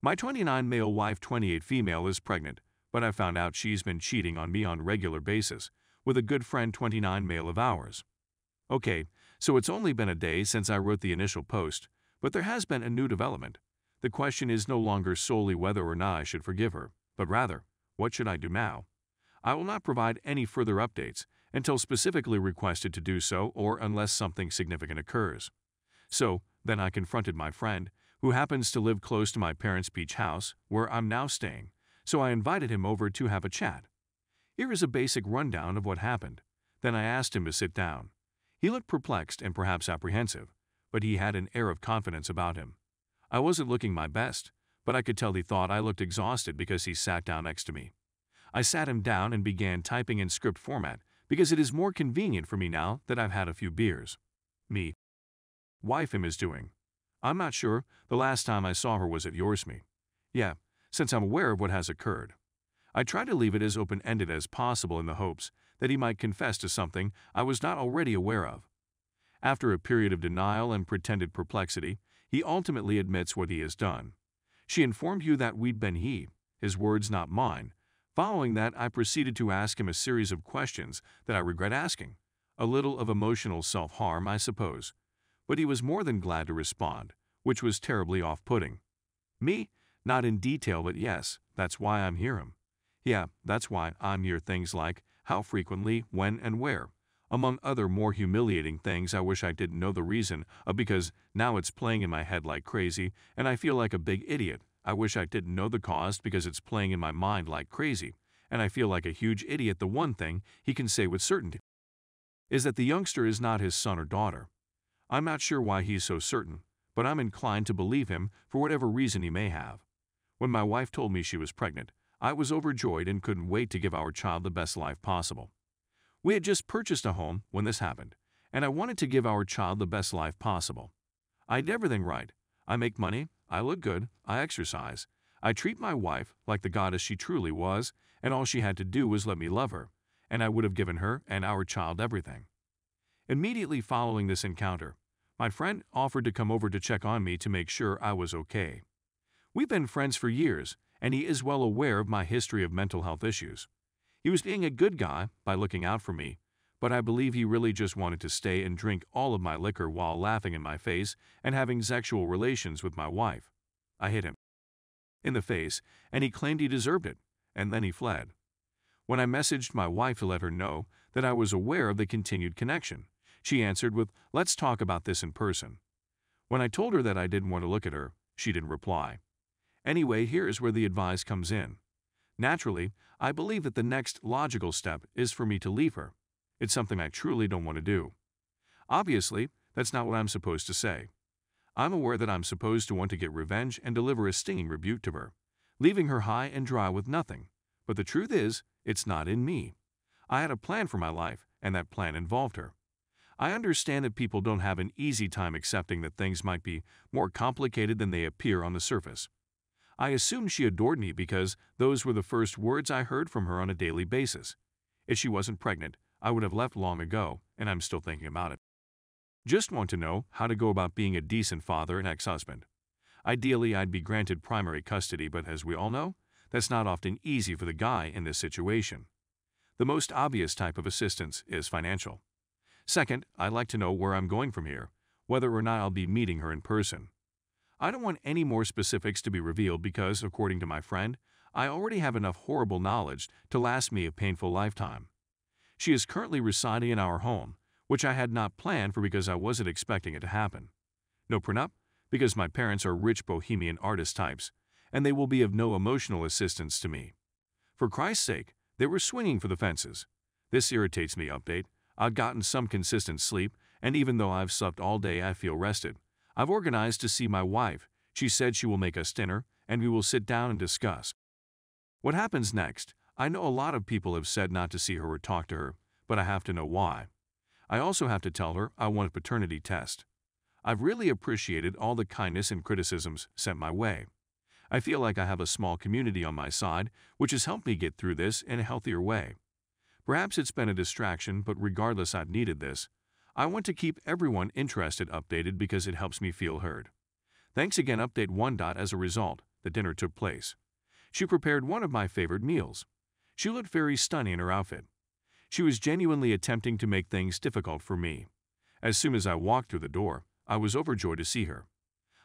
My 29 male wife 28 female is pregnant, but I found out she's been cheating on me on a regular basis with a good friend 29 male of ours. Okay, so it's only been a day since I wrote the initial post, but there has been a new development. The question is no longer solely whether or not I should forgive her, but rather, what should I do now? I will not provide any further updates until specifically requested to do so or unless something significant occurs. So, then I confronted my friend, who happens to live close to my parents' beach house, where I'm now staying, so I invited him over to have a chat. Here is a basic rundown of what happened. Then I asked him to sit down. He looked perplexed and perhaps apprehensive, but he had an air of confidence about him. I wasn't looking my best, but I could tell he thought I looked exhausted because he sat down next to me. I sat him down and began typing in script format because it is more convenient for me now that I've had a few beers. Me. Wife him is doing. I'm not sure. The last time I saw her was at yours me. Yeah, since I'm aware of what has occurred. I tried to leave it as open-ended as possible in the hopes that he might confess to something I was not already aware of. After a period of denial and pretended perplexity, he ultimately admits what he has done. She informed you that we'd been his words not mine. Following that, I proceeded to ask him a series of questions that I regret asking. A little of emotional self-harm, I suppose. But he was more than glad to respond, which was terribly off-putting. Me? Not in detail, but yes, that's why I'm here. Yeah, that's why I'm here. Things like how frequently, when, and where. Among other more humiliating things I wish I didn't know the reason of because now it's playing in my head like crazy and I feel like a big idiot. I wish I didn't know the cause because it's playing in my mind like crazy and I feel like a huge idiot. The one thing he can say with certainty is that the youngster is not his son or daughter. I'm not sure why he's so certain, but I'm inclined to believe him for whatever reason he may have. When my wife told me she was pregnant, I was overjoyed and couldn't wait to give our child the best life possible. We had just purchased a home when this happened, and I wanted to give our child the best life possible. I did everything right. I make money, I look good, I exercise. I treat my wife like the goddess she truly was, and all she had to do was let me love her, and I would have given her and our child everything. Immediately following this encounter, my friend offered to come over to check on me to make sure I was okay. We've been friends for years, and he is well aware of my history of mental health issues. He was being a good guy by looking out for me, but I believe he really just wanted to stay and drink all of my liquor while laughing in my face and having sexual relations with my wife. I hit him in the face, and he claimed he deserved it, and then he fled. When I messaged my wife to let her know that I was aware of the continued connection, she answered with, "Let's talk about this in person." When I told her that I didn't want to look at her, she didn't reply. Anyway, here is where the advice comes in. Naturally, I believe that the next logical step is for me to leave her. It's something I truly don't want to do. Obviously, that's not what I'm supposed to say. I'm aware that I'm supposed to want to get revenge and deliver a stinging rebuke to her, leaving her high and dry with nothing. But the truth is, it's not in me. I had a plan for my life, and that plan involved her. I understand that people don't have an easy time accepting that things might be more complicated than they appear on the surface. I assumed she adored me because those were the first words I heard from her on a daily basis. If she wasn't pregnant, I would have left long ago, and I'm still thinking about it. Just want to know how to go about being a decent father and ex-husband. Ideally, I'd be granted primary custody, but as we all know, that's not often easy for the guy in this situation. The most obvious type of assistance is financial. Second, I'd like to know where I'm going from here, whether or not I'll be meeting her in person. I don't want any more specifics to be revealed because, according to my friend, I already have enough horrible knowledge to last me a painful lifetime. She is currently residing in our home, which I had not planned for because I wasn't expecting it to happen. No prenup, because my parents are rich bohemian artist types, and they will be of no emotional assistance to me. For Christ's sake, they were swinging for the fences. This irritates me. Update. I've gotten some consistent sleep, and even though I've slept all day, I feel rested. I've organized to see my wife. She said she will make us dinner, and we will sit down and discuss what happens next. I know a lot of people have said not to see her or talk to her, but I have to know why. I also have to tell her I want a paternity test. I've really appreciated all the kindness and criticisms sent my way. I feel like I have a small community on my side, which has helped me get through this in a healthier way. Perhaps it's been a distraction, but regardless, I've needed this. I want to keep everyone interested updated because it helps me feel heard. Thanks again. Update 1. As a result, the dinner took place. She prepared one of my favorite meals. She looked very stunning in her outfit. She was genuinely attempting to make things difficult for me. As soon as I walked through the door, I was overjoyed to see her.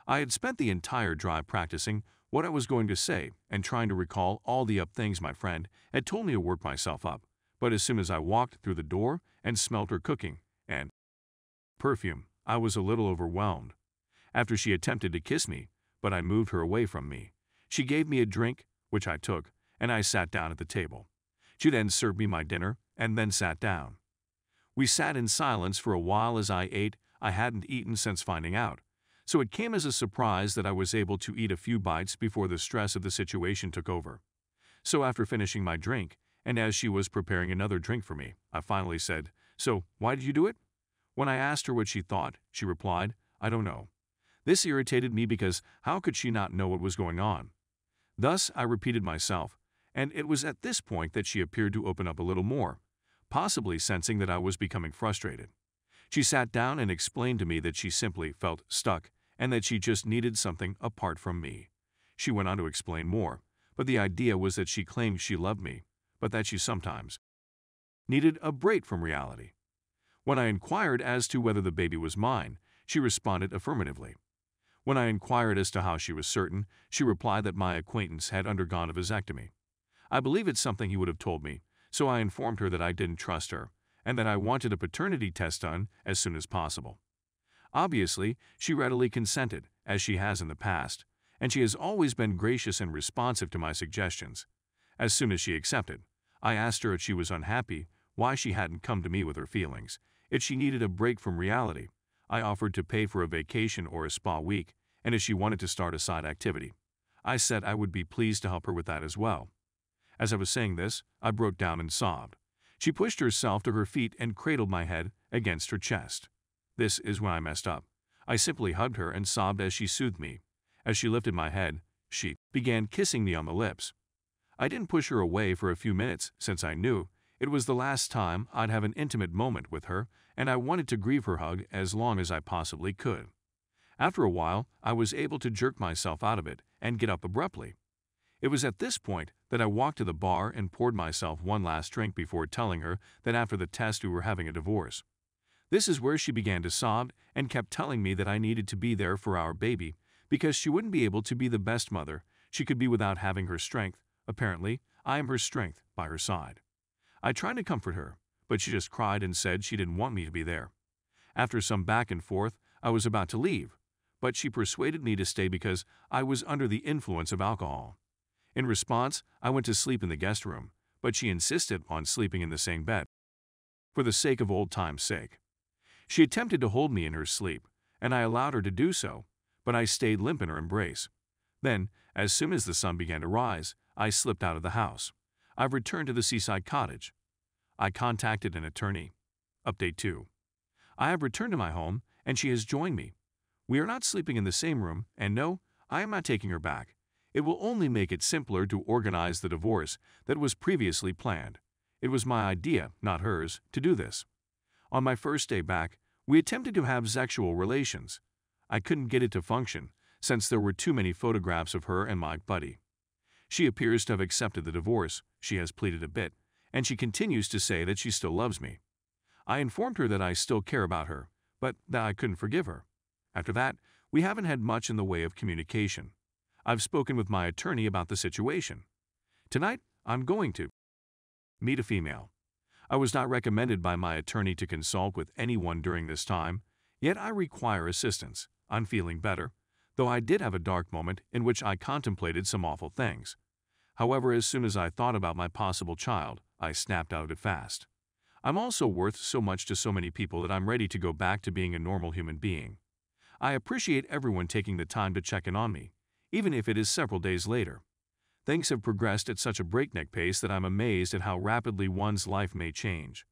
I had spent the entire drive practicing what I was going to say and trying to recall all the things my friend had told me to work myself up, but as soon as I walked through the door and smelled her cooking and perfume, I was a little overwhelmed. After she attempted to kiss me, but I moved her away from me, she gave me a drink, which I took, and I sat down at the table. She then served me my dinner and then sat down. We sat in silence for a while as I ate. I hadn't eaten since finding out, so it came as a surprise that I was able to eat a few bites before the stress of the situation took over. So after finishing my drink, and as she was preparing another drink for me, I finally said, "So, why did you do it?" When I asked her what she thought, she replied, "I don't know." This irritated me because how could she not know what was going on? Thus, I repeated myself, and it was at this point that she appeared to open up a little more, possibly sensing that I was becoming frustrated. She sat down and explained to me that she simply felt stuck and that she just needed something apart from me. She went on to explain more, but the idea was that she claimed she loved me, but that she sometimes needed a break from reality. When I inquired as to whether the baby was mine, she responded affirmatively. When I inquired as to how she was certain, she replied that my acquaintance had undergone a vasectomy. I believe it's something he would have told me, so I informed her that I didn't trust her and that I wanted a paternity test done as soon as possible. Obviously, she readily consented, as she has in the past, and she has always been gracious and responsive to my suggestions. As soon as she accepted, I asked her if she was unhappy, why she hadn't come to me with her feelings, if she needed a break from reality. I offered to pay for a vacation or a spa week, and if she wanted to start a side activity. I said I would be pleased to help her with that as well. As I was saying this, I broke down and sobbed. She pushed herself to her feet and cradled my head against her chest. This is when I messed up. I simply hugged her and sobbed as she soothed me. As she lifted my head, she began kissing me on the lips. I didn't push her away for a few minutes since I knew it was the last time I'd have an intimate moment with her, and I wanted to grieve her hug as long as I possibly could. After a while, I was able to jerk myself out of it and get up abruptly. It was at this point that I walked to the bar and poured myself one last drink before telling her that after the test we were having a divorce. This is where she began to sob and kept telling me that I needed to be there for our baby because she wouldn't be able to be the best mother she could be without having her strength. Apparently, I am her strength by her side. I tried to comfort her, but she just cried and said she didn't want me to be there. After some back and forth, I was about to leave, but she persuaded me to stay because I was under the influence of alcohol. In response, I went to sleep in the guest room, but she insisted on sleeping in the same bed. For the sake of old time's sake. She attempted to hold me in her sleep, and I allowed her to do so, but I stayed limp in her embrace. Then, as soon as the sun began to rise, I slipped out of the house. I've returned to the seaside cottage. I contacted an attorney. Update 2. I have returned to my home, and she has joined me. We are not sleeping in the same room, and no, I am not taking her back. It will only make it simpler to organize the divorce that was previously planned. It was my idea, not hers, to do this. On my first day back, we attempted to have sexual relations. I couldn't get it to function, since there were too many photographs of her and my buddy. She appears to have accepted the divorce, she has pleaded a bit, and she continues to say that she still loves me. I informed her that I still care about her, but that I couldn't forgive her. After that, we haven't had much in the way of communication. I've spoken with my attorney about the situation. Tonight, I'm going to meet a female. I was not recommended by my attorney to consult with anyone during this time, yet I require assistance. I'm feeling better, though I did have a dark moment in which I contemplated some awful things. However, as soon as I thought about my possible child, I snapped out of it fast. I'm also worth so much to so many people that I'm ready to go back to being a normal human being. I appreciate everyone taking the time to check in on me, even if it is several days later. Things have progressed at such a breakneck pace that I'm amazed at how rapidly one's life may change.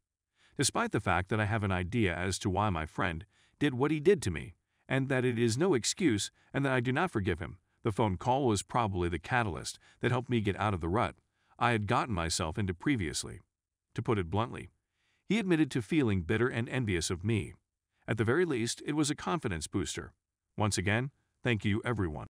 Despite the fact that I have an idea as to why my friend did what he did to me, and that it is no excuse and that I do not forgive him, the phone call was probably the catalyst that helped me get out of the rut I had gotten myself into previously. To put it bluntly, he admitted to feeling bitter and envious of me. At the very least, it was a confidence booster. Once again, thank you everyone.